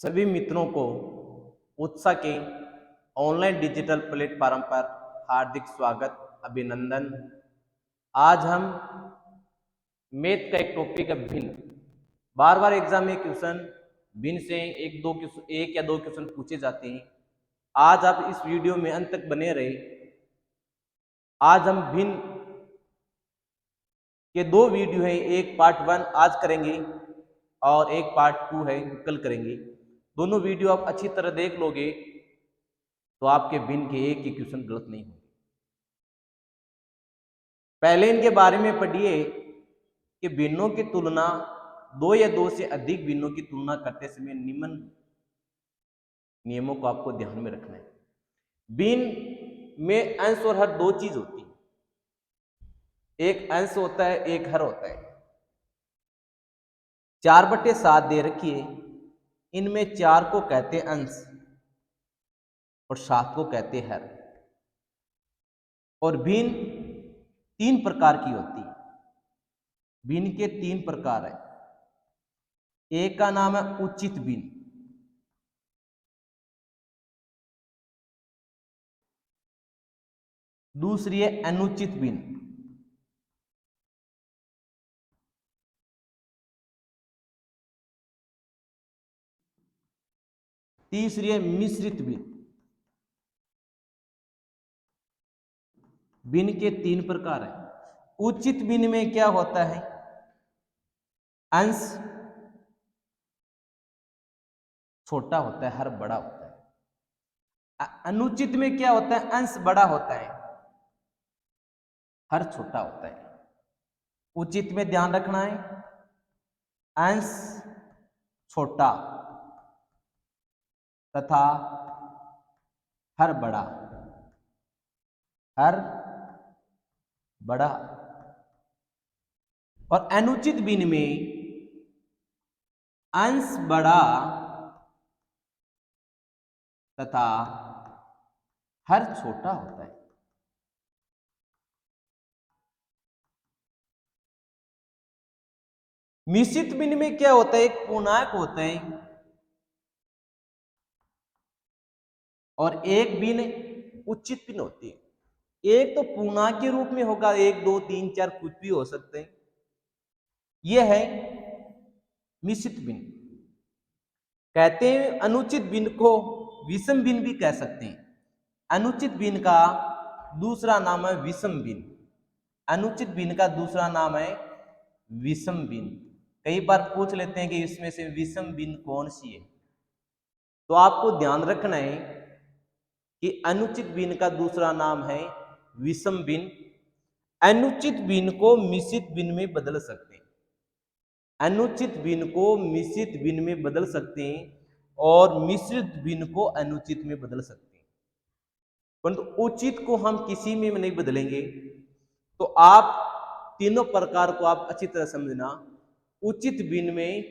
सभी मित्रों को उत्साह के ऑनलाइन डिजिटल प्लेटफॉर्म पर हार्दिक स्वागत अभिनंदन। आज हम मैथ का एक टॉपिक है भिन्न। बार बार एग्जाम में क्वेश्चन भिन्न से एक या दो क्वेश्चन पूछे जाते हैं। आज आप इस वीडियो में अंत तक बने रहे। आज हम भिन्न के दो वीडियो हैं, एक पार्ट 1 आज करेंगे और एक पार्ट 2 है कल करेंगे। दोनों वीडियो आप अच्छी तरह देख लोगे तो आपके भिन्न के एक ही क्वेश्चन गलत नहीं होंगे। पहले इनके बारे में पढ़िए कि भिन्नों की तुलना दो या दो से अधिक भिन्नों की तुलना करते समय निम्न नियमों को आपको ध्यान में रखना है। भिन्न में अंश और हर दो चीज होती है, एक अंश होता है एक हर होता है। 4/7 दे रखी है, इनमें 4 को कहते अंश और 7 को कहते हर। और भिन्न 3 प्रकार की होती है। भिन्न के 3 प्रकार है। एक का नाम है उचित भिन्न, दूसरी है अनुचित भिन्न, तीसरी है मिश्रित भिन्न। भिन्न के 3 प्रकार है। उचित भिन्न में क्या होता है? अंश छोटा होता है, हर बड़ा होता है। अनुचित में क्या होता है? अंश बड़ा होता है, हर छोटा होता है। उचित में ध्यान रखना है, अंश छोटा तथा हर बड़ा, हर बड़ा। और अनुचित भिन्न में अंश बड़ा तथा हर छोटा होता है। मिश्रित भिन्न में क्या होता है? एक पूर्णांक होता है और एक भिन्न उचित भिन्न होती है। एक तो पूर्णांक के रूप में होगा, 1 2 3 4 कुछ भी हो सकते हैं। यह है मिश्रित भिन्न। कहते हैं अनुचित भिन्न को विषम भिन्न भी कह सकते हैं। अनुचित भिन्न का दूसरा नाम है विषम भिन्न। अनुचित भिन्न का दूसरा नाम है विषम भिन्न। कई बार पूछ लेते हैं कि इसमें से विषम भिन्न कौन सी है, तो आपको ध्यान रखना है कि अनुचित भिन्न का दूसरा नाम है विषम भिन्न। अनुचित भिन्न को मिश्रित भिन्न में बदल सकते हैं। अनुचित भिन्न को मिश्रित भिन्न में बदल सकते हैं और मिश्रित भिन्न को अनुचित में बदल सकते हैं, परंतु उचित को हम किसी में नहीं बदलेंगे। तो आप तीनों प्रकार को आप अच्छी तरह समझना। उचित भिन्न में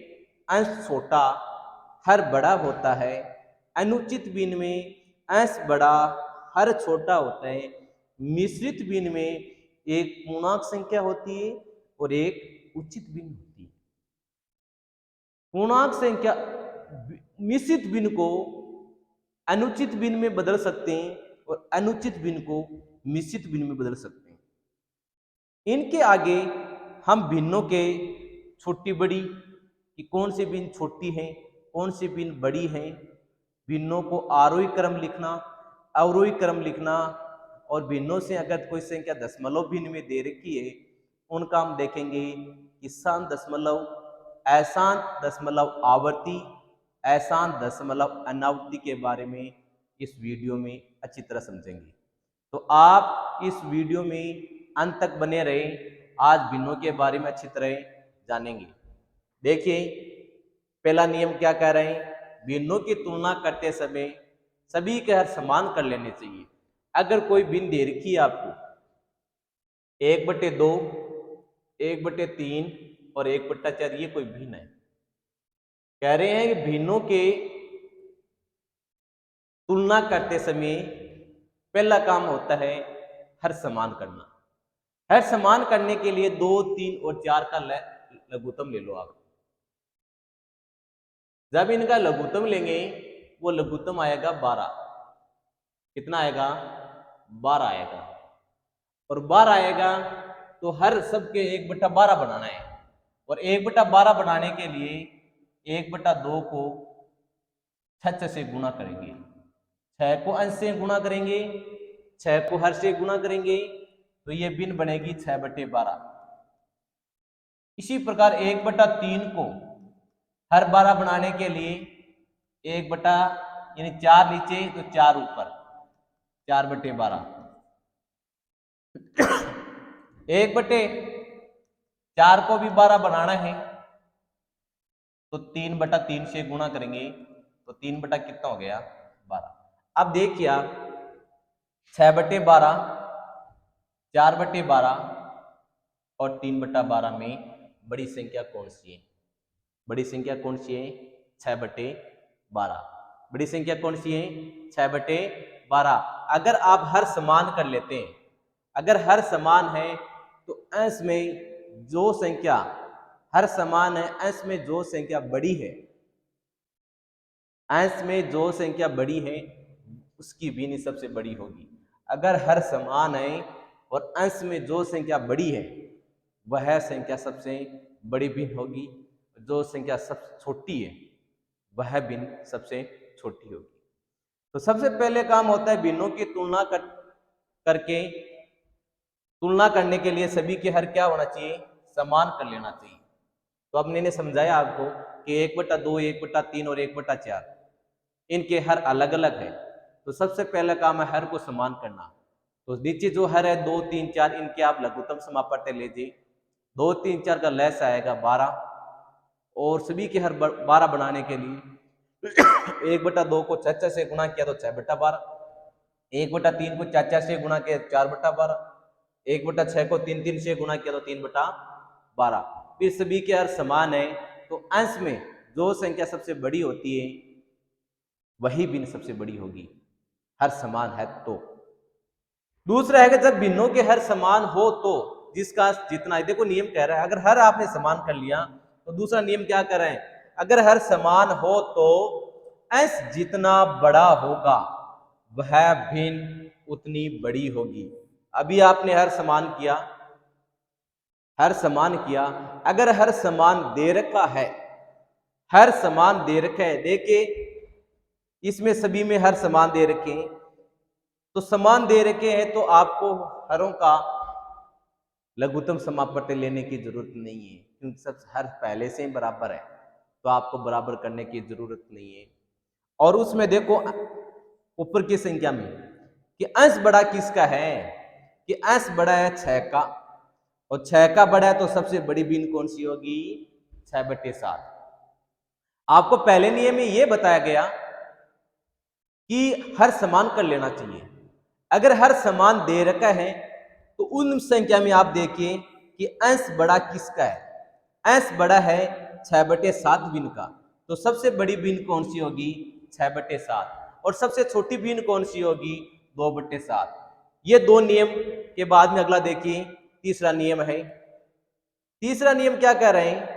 अंश छोटा हर बड़ा होता है, अनुचित भिन्न में अंश बड़ा हर छोटा होता है, मिश्रित भिन्न में एक पूर्णांक संख्या होती है और एक उचित भिन्न होती है। पूर्णांक संख्या मिश्रित भिन्न को अनुचित भिन्न में बदल सकते हैं और अनुचित भिन्न को मिश्रित भिन्न में बदल सकते हैं। इनके आगे हम भिन्नों के छोटी बड़ी कि कौन सी भिन्न छोटी है कौन सी भिन्न बड़ी है, भिन्नों को आरोही क्रम लिखना अवरोही क्रम लिखना, और भिन्नों से अगर कोई संख्या दशमलव भिन्न में दे रखी है उनका हम देखेंगे कि शांत दशमलव, अशांत दशमलव, आवर्ती, अशांत दशमलव, अनावर्ती के बारे में इस वीडियो में अच्छी तरह समझेंगे। तो आप इस वीडियो में अंत तक बने रहे। आज भिन्नों के बारे में अच्छी तरह जानेंगे। देखिए पहला नियम क्या कह रहे हैं? भिन्नों की तुलना करते समय सभी के हर समान कर लेने चाहिए। अगर कोई भिन्न दे रखी है आपको 1/2, 1/3 और 1/4, ये कोई भिन्न है। कह रहे हैं कि भिन्नों के तुलना करते समय पहला काम होता है हर समान करना। हर समान करने के लिए 2 3 और 4 का लघुत्तम ले लो आप। जब इनका लघुत्तम लेंगे वो लघुत्तम आएगा 12। कितना आएगा? 12 आएगा। और 12 आएगा तो हर सबके 1/12 बनाना है। और 1/12 बनाने के लिए 1/2 को 6 से गुणा करेंगे, 6 को अंश से गुणा करेंगे, 6 को हर से गुणा करेंगे, तो ये भिन्न बनेगी 6/12। इसी प्रकार 1/3 को हर 12 बनाने के लिए 1 यानी 4 नीचे तो 4 ऊपर, 4/12। 1/4 को भी 12 बनाना है तो 3/3 से गुणा करेंगे तो 3 बटा कितना हो गया? 12। अब देखिए आप 6/12, 4/12 और 3/12 में बड़ी संख्या कौन सी है? बड़ी संख्या कौन सी है? 6/12। बड़ी संख्या कौन सी है? 6/12। अगर आप हर समान कर लेते हैं, अगर हर समान है तो अंश में जो संख्या हर समान है, अंश में जो संख्या बड़ी है, अंश में जो संख्या बड़ी है उसकी भिन्न सबसे बड़ी होगी। अगर हर समान है और अंश में जो संख्या बड़ी है वह संख्या सबसे बड़ी भिन्न होगी, जो संख्या सबसे छोटी है वह भिन्न सबसे छोटी होगी। तो सबसे पहले काम होता है भिन्नों की तुलना करके तुलना करने के लिए सभी के हर क्या होना चाहिए? समान कर लेना चाहिए। तो अब मैंने समझाया आपको कि 1/2, 1/3 और 1/4 इनके हर अलग अलग है। तो सबसे पहला काम है हर को समान करना। तो नीचे जो हर है 2, 3, 4 इनके आप लघुत्तम समापत्ति लीजिए। 2, 3, 4 का लैस आएगा 12 और सभी के हर 12 बनाने के लिए 1/2 को 6 से गुणा किया तो 6/12, 1/3 को 4 से गुणा किया 4/12, 1/6 को 3 से गुणा किया तो 3/12। फिर सभी के हर समान है तो अंश में जो संख्या सबसे बड़ी होती है वही भिन्न सबसे बड़ी होगी, हर समान है तो। दूसरा है कि जब भिन्नों के हर समान हो तो जिसका जितना है, देखो नियम कह रहा है अगर हर आपने समान कर लिया तो दूसरा नियम क्या कर रहे हैं? अगर हर समान हो तो अंश जितना बड़ा होगा वह भिन्न उतनी बड़ी होगी। अभी आपने हर समान किया, हर समान किया, अगर हर समान दे रखा है, हर समान दे रखा है, देखिए इसमें सभी में हर समान दे रखे हैं, तो समान दे रखे हैं तो आपको हरों का लघुत्तम समापत्ति लेने की जरूरत नहीं है, क्योंकि सब हर पहले से ही बराबर है, तो आपको बराबर करने की जरूरत नहीं है। और उसमें देखो ऊपर की संख्या में कि अंश बड़ा किसका है? कि अंश बड़ा है 6 का, और 6 का बड़ा है तो सबसे बड़ी भिन्न कौन सी होगी? 6/7। आपको पहले नियम में यह बताया गया कि हर समान कर लेना चाहिए। अगर हर समान दे रखा है तो उन संख्या में आप देखिए कि अंश बड़ा किसका है? अंश बड़ा है 6/7 भिन्न का, तो सबसे बड़ी भिन्न कौन सी होगी? 6/7। और सबसे छोटी भिन्न कौन सी होगी? 2/7। ये दो नियम के बाद में अगला देखिए तीसरा नियम है। तीसरा नियम क्या कह रहे हैं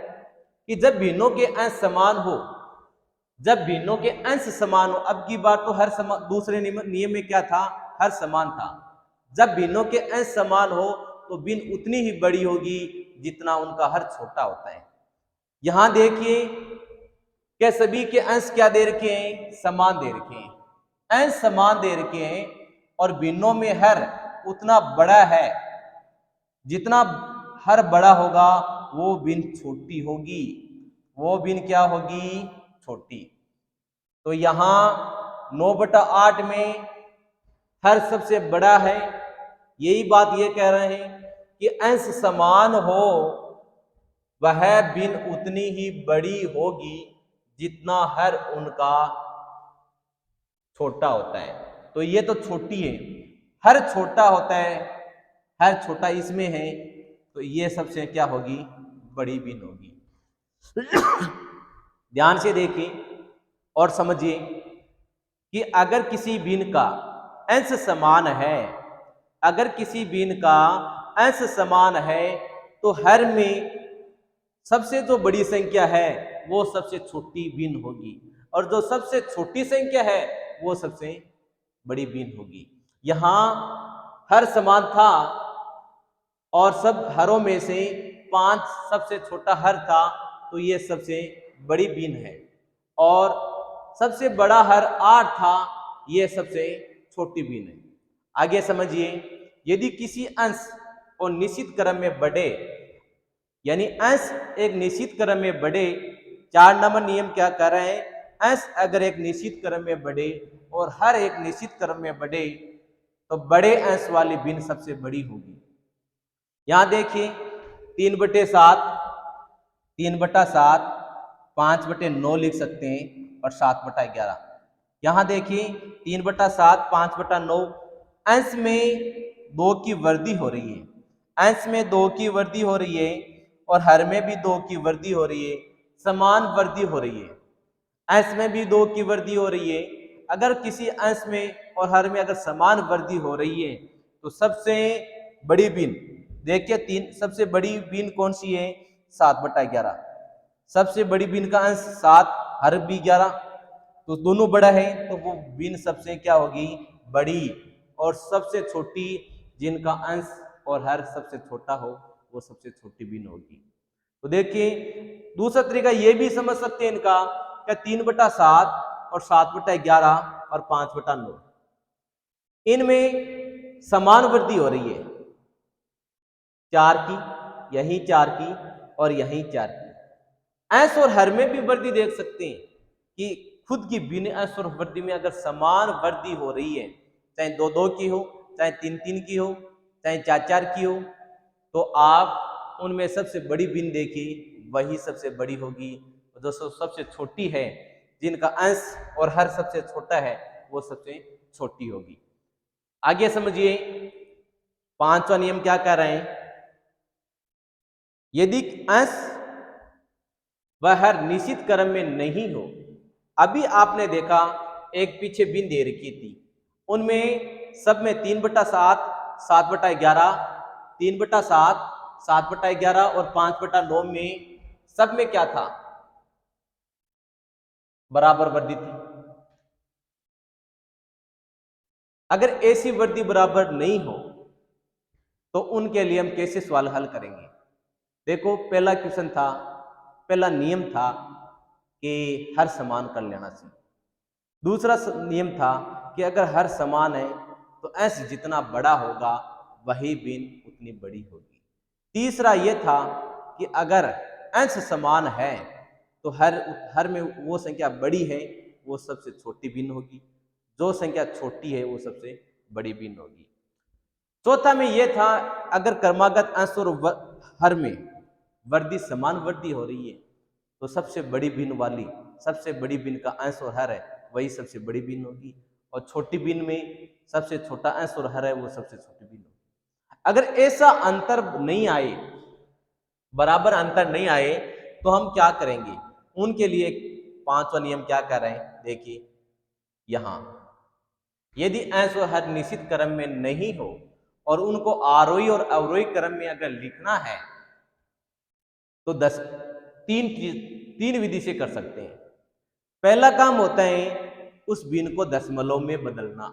कि जब भिन्नों के अंश समान हो, जब भिन्नों के अंश समान हो, अब की बात तो हर समान, दूसरे नियम में क्या था? हर समान था। जब भिन्नों के अंश समान हो तो भिन्न उतनी ही बड़ी होगी जितना उनका हर छोटा होता है। यहां देखिए क्या सभी के अंश क्या दे रखे हैं? समान दे रखे हैं, अंश समान दे रखे हैं, और भिन्नों में हर उतना बड़ा है, जितना हर बड़ा होगा वो भिन्न छोटी होगी, वो भिन्न क्या होगी? छोटी। तो यहां 9/8 में हर सबसे बड़ा है, यही बात ये कह रहे हैं कि अंश समान हो वह भिन्न उतनी ही बड़ी होगी जितना हर उनका छोटा होता है। तो ये तो छोटी है, हर छोटा होता है, हर छोटा इसमें है, तो ये सबसे क्या होगी? बड़ी भिन्न होगी। ध्यान से देखिए और समझिए कि अगर किसी भिन्न का अंश समान है, अगर किसी भिन्न का अंश समान है तो हर में सबसे जो बड़ी संख्या है वो सबसे छोटी भिन्न होगी, और जो सबसे छोटी संख्या है वो सबसे बड़ी भिन्न होगी। यहां हर समान था और सब हरों में से 5 सबसे छोटा हर था, तो ये सबसे बड़ी भिन्न है, और सबसे बड़ा हर 8 था, ये सबसे छोटी भिन्न है। आगे समझिए, यदि किसी अंश को निश्चित क्रम में बढ़े, यानी अंश एक निश्चित क्रम में बढ़े, 4 नंबर नियम क्या कर रहे हैं, अंश अगर एक निश्चित क्रम में बढ़े और हर एक निश्चित क्रम में बढ़े, तो बड़े अंश वाली भिन्न सबसे बड़ी होगी। यहां देखिए 3/7, 3/7, 5/9 लिख सकते हैं, और 7/11। यहां देखिए 3/7, 5/9, अंश में 2 की वृद्धि हो रही है, अंश में 2 की वृद्धि हो रही है, और हर में भी 2 की वृद्धि हो रही है, समान वृद्धि हो रही है। अंश में भी 2 की वृद्धि हो रही है। अगर किसी अंश में और हर में अगर समान वृद्धि हो रही है, तो सबसे बड़ी भिन्न देखिए, 3 सबसे बड़ी भिन्न कौन सी है, 7/11। सबसे बड़ी भिन्न का अंश 7, हर भी 11, तो दोनों बड़ा है, तो वो भिन्न सबसे क्या होगी, बड़ी। और सबसे छोटी जिनका अंश और हर सबसे छोटा हो, वो सबसे छोटी भिन्न होगी। तो देखिए दूसरा तरीका ये भी समझ सकते हैं इनका, क्या 3/7 और 7/11 और 5/9, इनमें समान वृद्धि हो रही है, 4 की, यही 4 की, और यही 4 की। अंश और हर में भी वृद्धि देख सकते हैं कि खुद की भिन्न अंश और वृद्धि में अगर समान वृद्धि हो रही है, चाहे 2-2 की हो, चाहे 3-3 की हो, चाहे 4-4 की हो, तो आप उनमें सबसे बड़ी भिन्न देखिए, वही सबसे बड़ी होगी। जो सबसे छोटी है, जिनका अंश और हर सबसे छोटा है, वो सबसे छोटी होगी। आगे समझिए 5वां नियम क्या कह रहे हैं, यदि अंश वह हर निश्चित क्रम में नहीं हो। अभी आपने देखा एक पीछे भिन्न दे रखी थी, उनमें सब में 3/7, 7/11, 3/7, 7/11 और 5/9 में सब में क्या था, बराबर वृद्धि थी। अगर ऐसी वृद्धि बराबर नहीं हो, तो उनके लिए हम कैसे सवाल हल करेंगे। देखो पहला क्वेश्चन था, पहला नियम था कि हर समान कर लेना चाहिए। दूसरा नियम था कि अगर हर समान है, तो अंश जितना बड़ा होगा वही भिन्न उतनी बड़ी होगी। तीसरा यह था कि अगर अंश समान है, तो हर में वो संख्या बड़ी है, वो सबसे छोटी भिन्न होगी, जो संख्या छोटी है वो सबसे बड़ी भिन्न होगी। चौथा में यह था, अगर क्रमागत अंश और हर में वृद्धि समान वृद्धि हो रही है, तो सबसे बड़ी भिन्न वाली, सबसे बड़ी भिन्न का अंश और हर है, वही सबसे बड़ी भिन्न होगी, और छोटी भिन्न में सबसे छोटा अंश और हर है, वो सबसे छोटी भिन्न होगी। अगर ऐसा अंतर नहीं आए, बराबर अंतर नहीं आए, तो हम क्या करेंगे, उनके लिए 5वां नियम क्या कर रहे हैं, देखिए यहां यदि अंश और हर निश्चित क्रम में नहीं हो और उनको आरोही और अवरोही क्रम में अगर लिखना है, तो 3 विधि से कर सकते हैं। पहला काम होता है उस भिन्न को दशमलव में बदलना।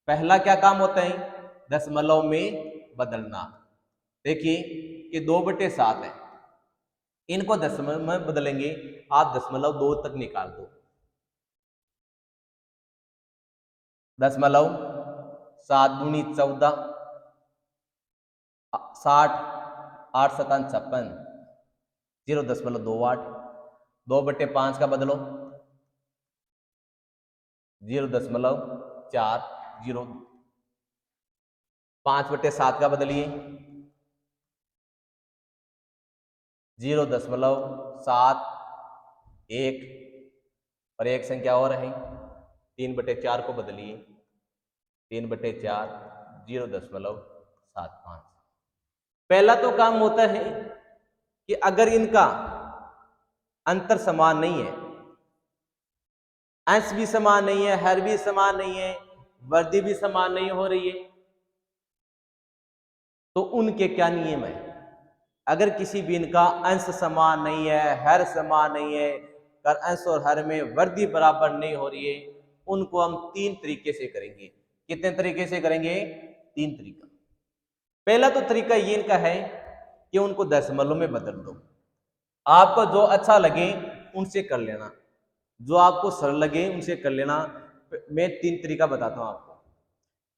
पहला क्या काम होता है, दशमलव में बदलना। देखिए कि 2/7 है, इनको दशमलव में बदलेंगे, आप 0.2 तक निकाल दो। 7 दूनी 14, 60, 8 7 56, 0.28। 2/5 का बदलो, 0.40। 5/7 का बदलिए, 0.71। और एक संख्या और है, 3/4 को बदलिए, 3/4, 0.75। पहला तो काम होता है कि अगर इनका अंतर समान नहीं है, अंश भी समान नहीं है, हर भी समान नहीं है, वृद्धि भी समान नहीं हो रही है, तो उनके क्या नियम है। अगर किसी भिन्न का अंश समान नहीं है, हर समान नहीं है, अगर अंश और हर में वृद्धि बराबर नहीं हो रही है, उनको हम 3 तरीके से करेंगे। कितने तरीके से करेंगे? 3 तरीका। पहला तो तरीका ये इनका है कि उनको दशमलव में बदल दो। आपको जो अच्छा लगे उनसे कर लेना, जो आपको सरल लगे उनसे कर लेना। मैं 3 तरीका बताता हूं आपको।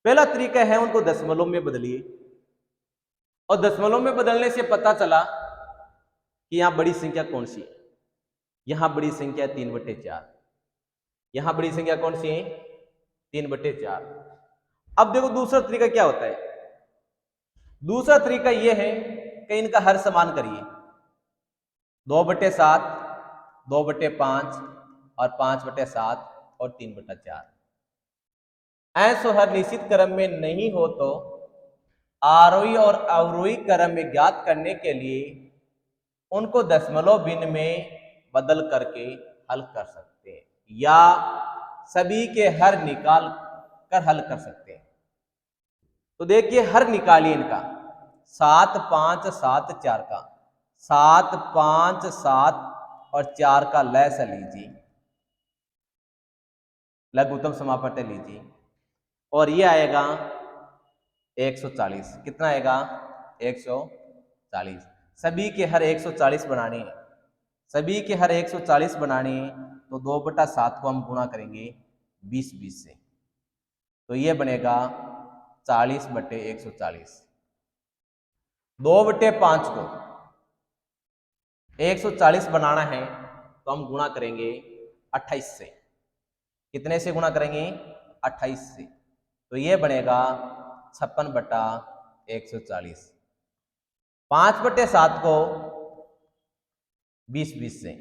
पहला तरीका है उनको दशमलव में बदलिए, और दशमलव में बदलने से पता चला कि यहां बड़ी संख्या कौन सी है। यहां बड़ी संख्या 3/4। यहां बड़ी संख्या कौन सी है? 3/4। अब देखो दूसरा तरीका क्या होता है। दूसरा तरीका यह है कि इनका हर समान करिए। 2/7, 2/5 और 5/7 और 3/4। ऐसो हर निश्चित क्रम में नहीं हो तो आरोही और अवरोही क्रम में ज्ञात करने के लिए उनको दशमलव भिन्न में बदल करके हल कर सकते हैं, या सभी के हर निकाल कर हल कर सकते हैं। तो देखिए हर निकालिए इनका। 7, 5, 7, 4 का 7, 5, 7 और 4 का लस लीजिए, लघुत्तम समापन लीजिए, और ये आएगा 140। कितना आएगा? 140। सभी के हर 140 बनाने हैं। सभी के हर 140 बनाने हैं तो 2/7 को हम गुणा करेंगे 20 से, तो ये बनेगा 40/140। 2/5 को 140 बनाना है तो हम गुणा करेंगे 28 से। कितने से गुणा करेंगे? 28 से, तो ये बनेगा 56/140। 5/7 को 20 से,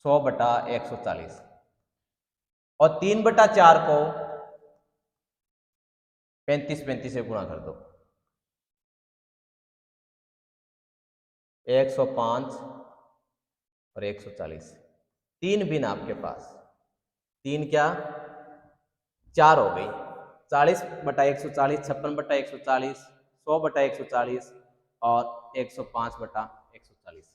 100/140, और 3/4 को 35 से गुणा कर दो। 105 और 140, 3 भिन्न आपके पास। 3 क्या? 4 हो गई। 40/140, 56/140, 100/140 और 105/140।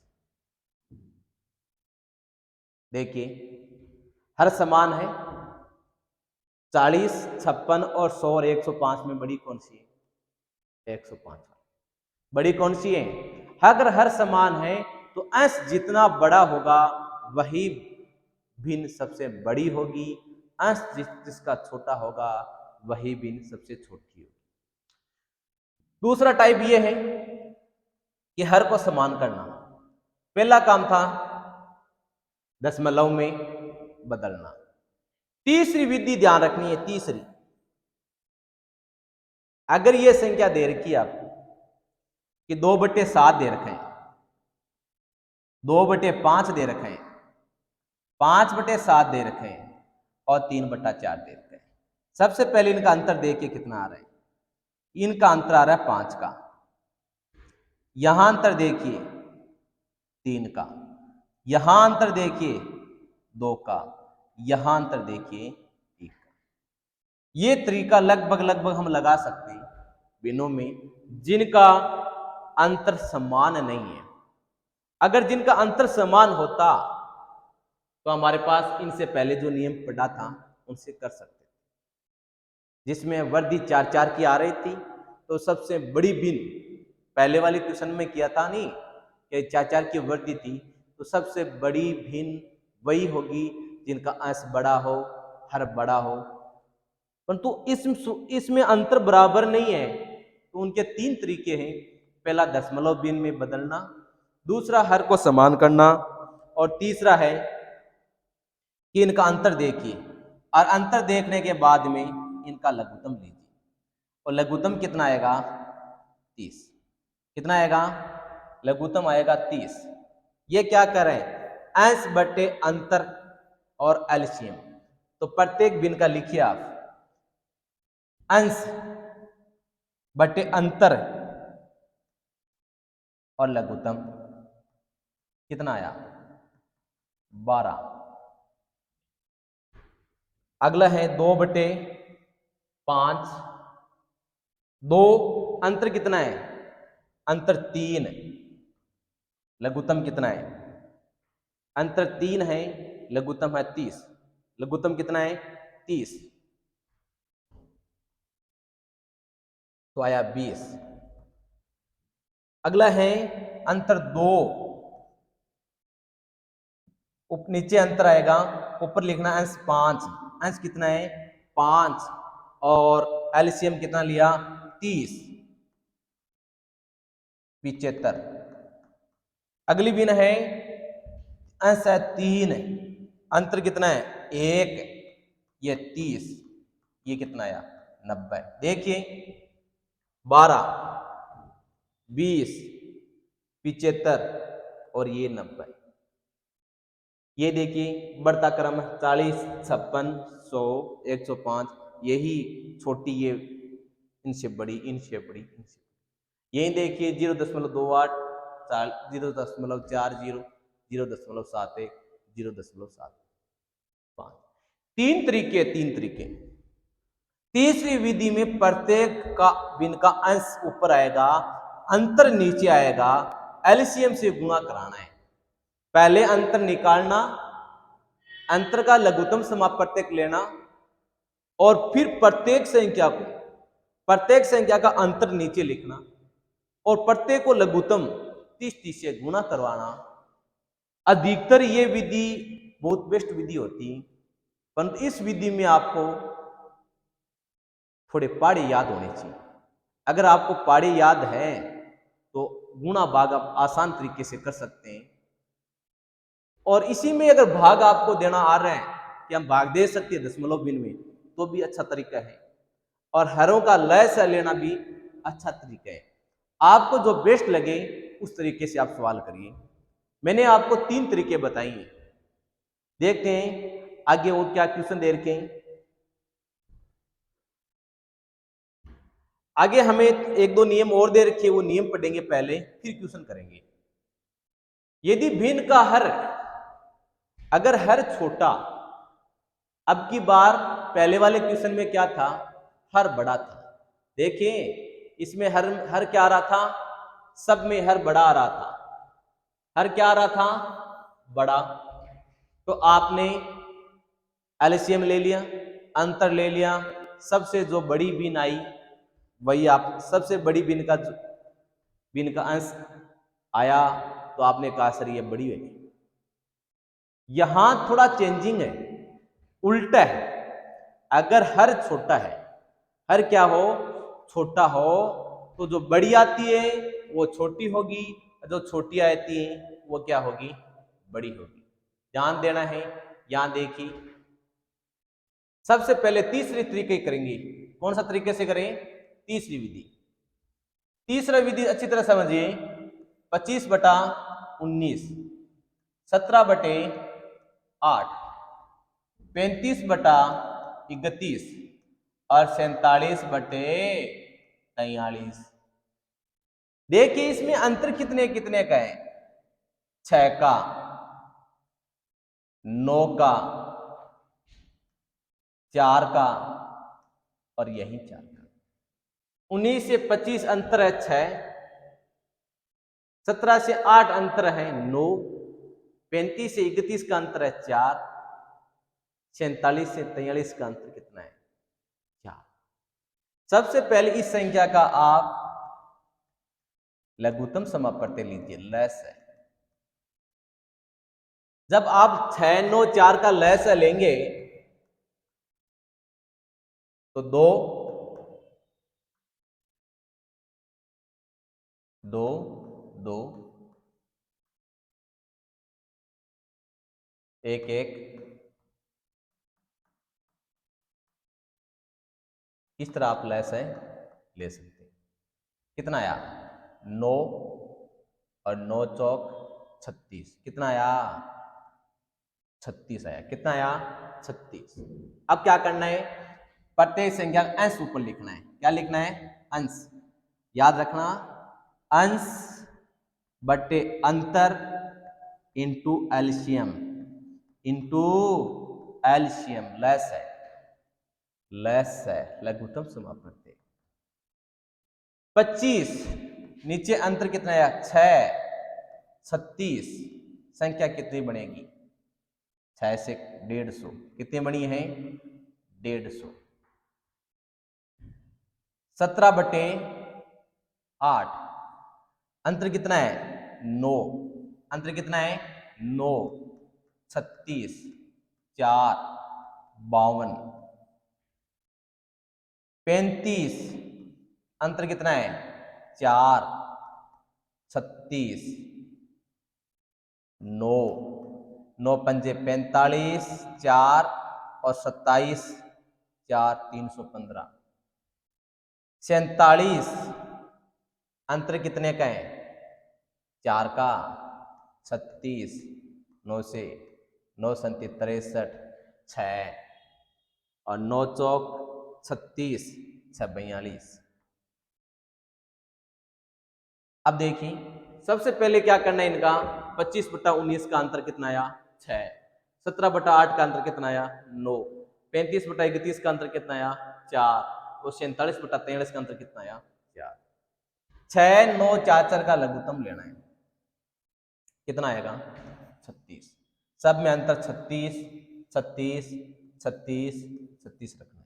देखिए हर समान है। 40, 56 और 100 और 105 में बड़ी कौन सी है? 105। बड़ी कौन सी है? अगर हर समान है तो अंश जितना बड़ा होगा वही भिन्न सबसे बड़ी होगी, अंश जिसका छोटा होगा वही भिन्न सबसे छोटी होगी। दूसरा टाइप ये है कि हर को समान करना। पहला काम था दशमलव में बदलना। तीसरी विधि ध्यान रखनी है। तीसरी, अगर ये संख्या दे रखी है आपको कि 2/7 दे रखे हैं, 2/5 दे रखे हैं, 5/7 दे रखे हैं और 3/4 दे रखे हैं। सबसे पहले इनका अंतर देखिए कितना आ रहा है। इनका अंतर आ रहा है 5 का। यहां अंतर देखिए 3 का। यहां अंतर देखिए 2 का। यहां अंतर देखिए 1 का। ये तरीका लगभग हम लगा सकते हैं बिनों में जिनका अंतर समान नहीं है। अगर जिनका अंतर समान होता तो हमारे पास इनसे पहले जो नियम पढ़ा था उनसे कर सकते थे, जिसमें वृद्धि 4 की आ रही थी। तो सबसे बड़ी भिन्न पहले वाले क्वेश्चन में किया था नहीं कि 4 की वृद्धि थी, तो सबसे बड़ी भिन्न वही होगी जिनका अंश बड़ा हो, हर बड़ा हो। परंतु इसमें अंतर बराबर नहीं है, तो उनके 3 तरीके हैं। पहला दशमलव भिन्न में बदलना, दूसरा हर को समान करना, और तीसरा है कि इनका अंतर देखिए और अंतर देखने के बाद में इनका लघुत्तम लीजिए। और लघुत्तम कितना आएगा? 30। कितना आएगा? लघुत्तम आएगा 30। ये क्या कर रहे हैं? अंश बटे अंतर और एलसीएम। तो प्रत्येक भिन्न का लिखिए आप। अंश बटे अंतर और लघुत्तम कितना आया? 12। अगला है 2/5। 2 अंतर कितना है? अंतर 3, लघुत्तम कितना है? अंतर 3 है, लघुत्तम है 30। लघुत्तम कितना है? 30, तो आया 20। अगला है अंतर 2, नीचे अंतर आएगा, ऊपर लिखना अंश 5। अंश कितना है? 5, और एलसीएम कितना लिया? 30, 75। अगली बिन है, अंश है 3, अंतर कितना है? 1, ये 30, ये कितना आया? 90। देखिए 12, 20, 75 और ये 90। ये देखिए बढ़ता क्रम है, 40, 56, 100, 105, यही छोटी, ये इनसे बड़ी, इनसे बड़ी, इनसे। यही देखिए 0.28, 0.40, 0.71, 0.75। तीन तरीके। तीसरी विधि में प्रत्येक का बिन का अंश ऊपर आएगा, अंतर नीचे आएगा, एलसीएम से गुणा कराना है। पहले अंतर निकालना, अंतर का लघुत्तम समापवर्तक लेना, और फिर प्रत्येक संख्या का अंतर नीचे लिखना, और प्रत्येक को लघुत्तम 30 से गुणा करवाना। अधिकतर ये विधि बहुत बेस्ट विधि होती है, परंतु इस विधि में आपको थोड़े पाड़े याद होने चाहिए। अगर आपको पाड़े याद है तो गुणा भाग आप आसान तरीके से कर सकते हैं। और इसी में अगर भाग आपको देना आ रहा है कि हम भाग दे सकते हैं दशमलव बिन में, तो भी अच्छा तरीका है। और हरों का लय से लेना भी अच्छा तरीका है। आपको जो बेस्ट लगे उस तरीके से आप सवाल करिए। मैंने आपको 3 तरीके बताए हैं। देखते हैं आगे वो क्या क्वेश्चन दे रखे हैं। आगे हमें 1-2 नियम और दे रखे, वो नियम पढ़ेंगे पहले, फिर क्वेश्चन करेंगे। यदि भिन्न का हर, अगर हर छोटा, अब की बार पहले वाले क्वेश्चन में क्या था? हर बड़ा था। देखिए इसमें हर क्या आ रहा था? सब में हर बड़ा आ रहा था। हर क्या आ रहा था? बड़ा। तो आपने एलसीएम ले लिया, अंतर ले लिया, सबसे जो बड़ी बिन आई वही आप, सबसे बड़ी बिन का अंश आया, तो आपने कहा सर ये बड़ी है। यहां थोड़ा चेंजिंग है, उल्टा है। अगर हर छोटा है, हर क्या हो? छोटा हो, तो जो बड़ी आती है वो छोटी होगी, जो छोटी आती है वो क्या होगी? बड़ी होगी। ध्यान देना है। यहां देखिए सबसे पहले तीसरी तरीके करेंगे। कौन सा तरीके से करें? तीसरी विधि। तीसरा विधि अच्छी तरह समझिए। 25/19, 17/8, 35/31 और 47/43। देखिए इसमें अंतर कितने कितने का है? 6 का, 9 का, 4 का, और यही 4 का। 19 से 25 अंतर है 6, 17 से 8 अंतर है 9, 35 से 31 का अंतर है 4, 47 से 43 का अंतर कितना है? 4। सबसे पहले इस संख्या का आप लघुत्तम समापवर्तक लीजिए, लस है। जब आप 6, 9, 4 का लस लेंगे तो 2, 2, 2, 1, 1, इस तरह आप लैस है ले सकते हैं। कितना आया? 9 और 9 चौक 36। कितना आया? 36 आया। कितना आया? 36। अब क्या करना है? प्रत्येक संख्या का अंश ऊपर लिखना है। क्या लिखना है? अंश। याद रखना, अंश बटे अंतर इंटू एलसीएम, लैस है, लैस है, लघुत्तम समापवर्तक। 25 नीचे अंतर कितना है 6, 36, संख्या कितनी बनेगी 6 से 150, कितनी बनी है 150। 17/8, अंतर कितना है 9, अंतर कितना है 9, 36, 4, 52, 35, अंतर कितना है 4, 36, 9, 9 पंजे 45, 4 और 27, 4, 315, 47, अंतर कितने का है 4 का, 36, 9 से 9 संति 63, 6 और 9 चौक 36, 6 42। अब देखिए सबसे पहले क्या करना है इनका 25/19 का अंतर कितना आया 6, 17/8 का अंतर कितना आया 9, 35/31 का अंतर कितना आया 4 और 47/43 का अंतर कितना आया 4। 6, 9, 4, 4 का लघुत्तम लेना है, कितना आएगा 36, सब में अंतर 36, 36, 36, 36 रखना है।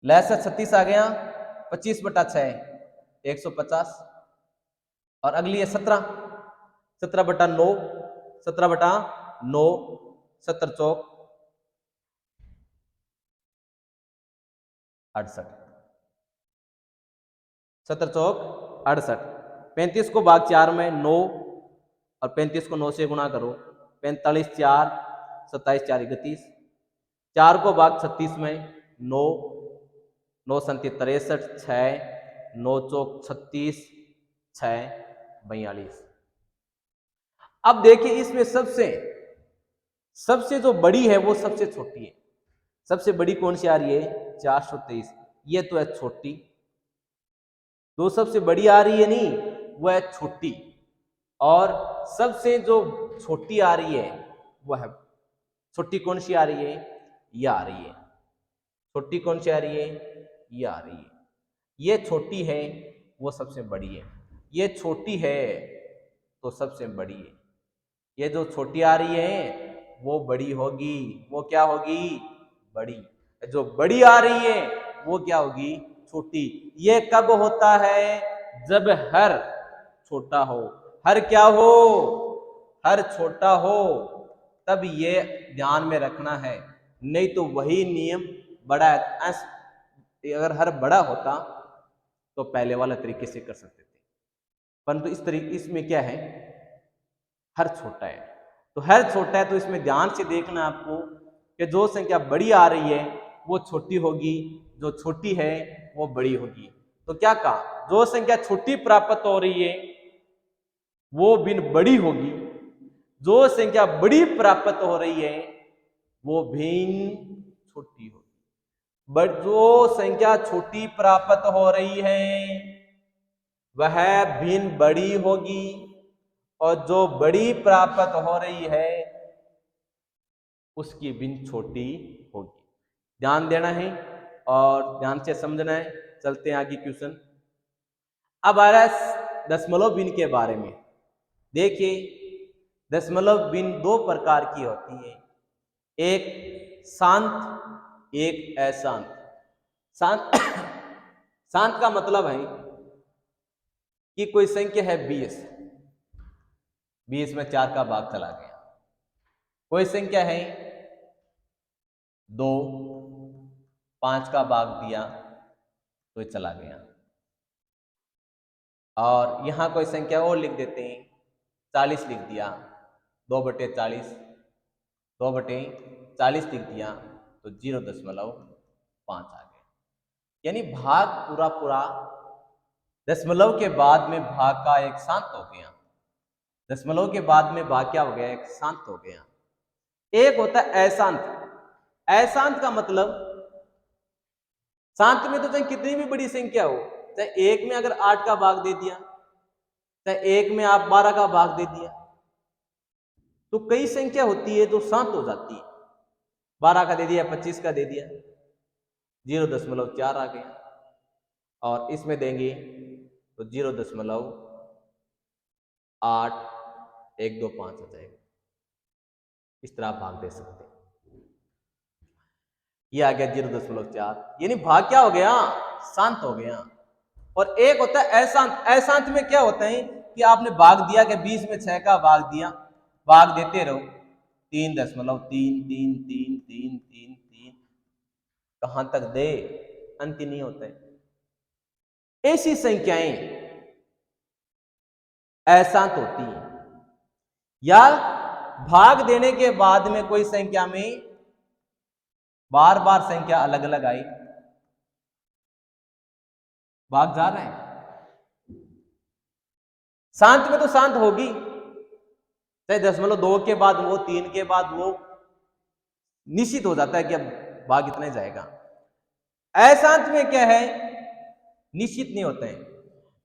लहसा 36 आ गया, 25/6 150 और अगली है 17, 17/9, 17/9, 70 चौक 68, 70 चौक 68, 35 को भाग 4 में 9 और 35 को 9 से गुणा करो, 45, 4, 27, 4, 31, 4 को भाग 36 में 9, 9 संति 63, 6, 9 चौक 36, 6, 42। अब देखिए इसमें सबसे जो बड़ी है वो सबसे छोटी है, सबसे बड़ी कौन सी आ रही है 423, ये तो है छोटी, जो सबसे बड़ी आ रही है नहीं वो है छोटी, और सबसे जो छोटी आ रही है वो है छोटी, कौन सी आ रही है ये आ रही है, छोटी कौन सी आ रही है ये आ रही है, ये छोटी है वो सबसे बड़ी है, ये छोटी है तो सबसे बड़ी है, ये जो छोटी आ रही है वो बड़ी होगी, वो क्या होगी बड़ी, जो बड़ी आ रही है वो क्या होगी छोटी। ये कब होता है जब हर छोटा हो, हर क्या हो हर छोटा हो, तब ये ध्यान में रखना है, नहीं तो वही नियम बड़ा है। अगर हर बड़ा होता तो पहले वाला तरीके से कर सकते थे, परंतु इस तरीके इसमें क्या है हर छोटा है, तो हर छोटा है तो इसमें ध्यान से देखना आपको कि जो संख्या बड़ी आ रही है वो छोटी होगी, जो छोटी है वो बड़ी होगी। तो क्या कहा जो संख्या छोटी प्राप्त हो रही है वो भिन्न बड़ी होगी, जो संख्या बड़ी प्राप्त हो रही है वो भिन्न छोटी होगी। बट जो संख्या छोटी प्राप्त हो रही है वह भिन्न बड़ी होगी, और जो बड़ी प्राप्त हो रही है उसकी भिन्न छोटी होगी। ध्यान देना है और ध्यान से समझना है। चलते हैं आगे क्वेश्चन। अब आ रहा है दशमलव भिन्न के बारे में। देखिए दशमलव भिन्न दो प्रकार की होती है, एक शांत एक अशांत। शांत शांत का मतलब है कि कोई संख्या है 20, 20 में 4 का भाग चला गया, कोई संख्या है 2, 5 का भाग दिया तो चला गया, और यहां कोई संख्या और लिख देते हैं 40 लिख दिया, 2/40, 2/40 लिख दिया तो 0.5 आ गया। यानी भाग पूरा पूरा दशमलव के बाद में भाग का एक शांत हो गया, दशमलव के बाद में भाग क्या हो गया एक शांत हो गया। एक होता है अशांत। अशांत का मतलब शांत में तो चाहे कितनी भी बड़ी संख्या हो, चाहे एक में अगर 8 का भाग दे दिया, चाहे एक में आप 12 का भाग दे दिया, तो कई संख्या होती है जो शांत हो जाती है। 12 का दे दिया, 25 का दे दिया, 0.4 आ गया। और इसमें देंगे तो 0.8125 हो जाएगा। इस तरह भाग दे सकते हैं। ये आ गया 0.4, यानी भाग क्या हो गया, शांत हो गया। और एक होता है अशांत। अशांत में क्या होता है कि आपने भाग दिया कि 20 में 6 का भाग दिया, भाग देते रहो, 3.33333, कहां तक दे, अंत नहीं होता है। ऐसी संख्याएं अशांत होती हैं, या भाग देने के बाद में कोई संख्या में बार बार संख्या अलग अलग आई, भाग जा रहे हैं। शांत में तो शांत होगी, चाहे 0.2 के बाद वो, 3 के बाद वो, निश्चित हो जाता है कि अब भाग इतना जाएगा। अशांत में क्या है, निश्चित नहीं होते हैं,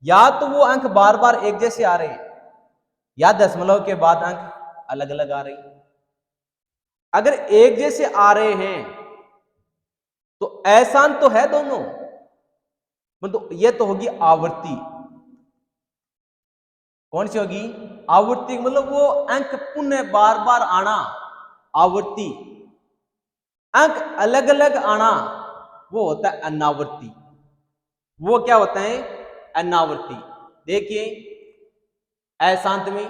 या तो वो अंक बार बार एक जैसे आ रहे हैं, या 0.2 के बाद अंक अलग अलग आ रहे हैं। अगर एक जैसे आ रहे हैं तो अशांत तो है दोनों, मतलब ये तो होगी आवृत्ति। कौन सी होगी, आवृत्ति, मतलब वो अंक पुनः बार बार आना, आवृत्ति। अंक अलग अलग आना वो होता है अनावृत्ति। वो क्या होता है, अनावृत्ति। देखिए अशांत में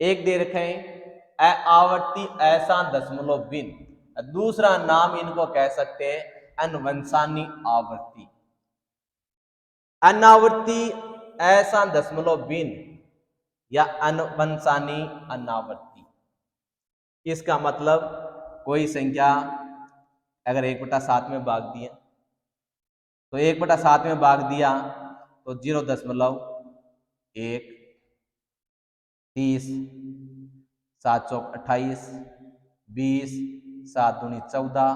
एक दे रखे हैं आवर्ती अशांत दशमलव भिन्न, दूसरा नाम इनको कह सकते हैं अनवंशानी आवर्ती। अनावर्ती अशांत दशमलव भिन्न या अनवंशानी अनावर्ती। इसका मतलब कोई संख्या अगर 1/7 में भाग दिया तो 1/7 में भाग दिया तो 0.1 30 7 चौक 28 20 7 दूनी 14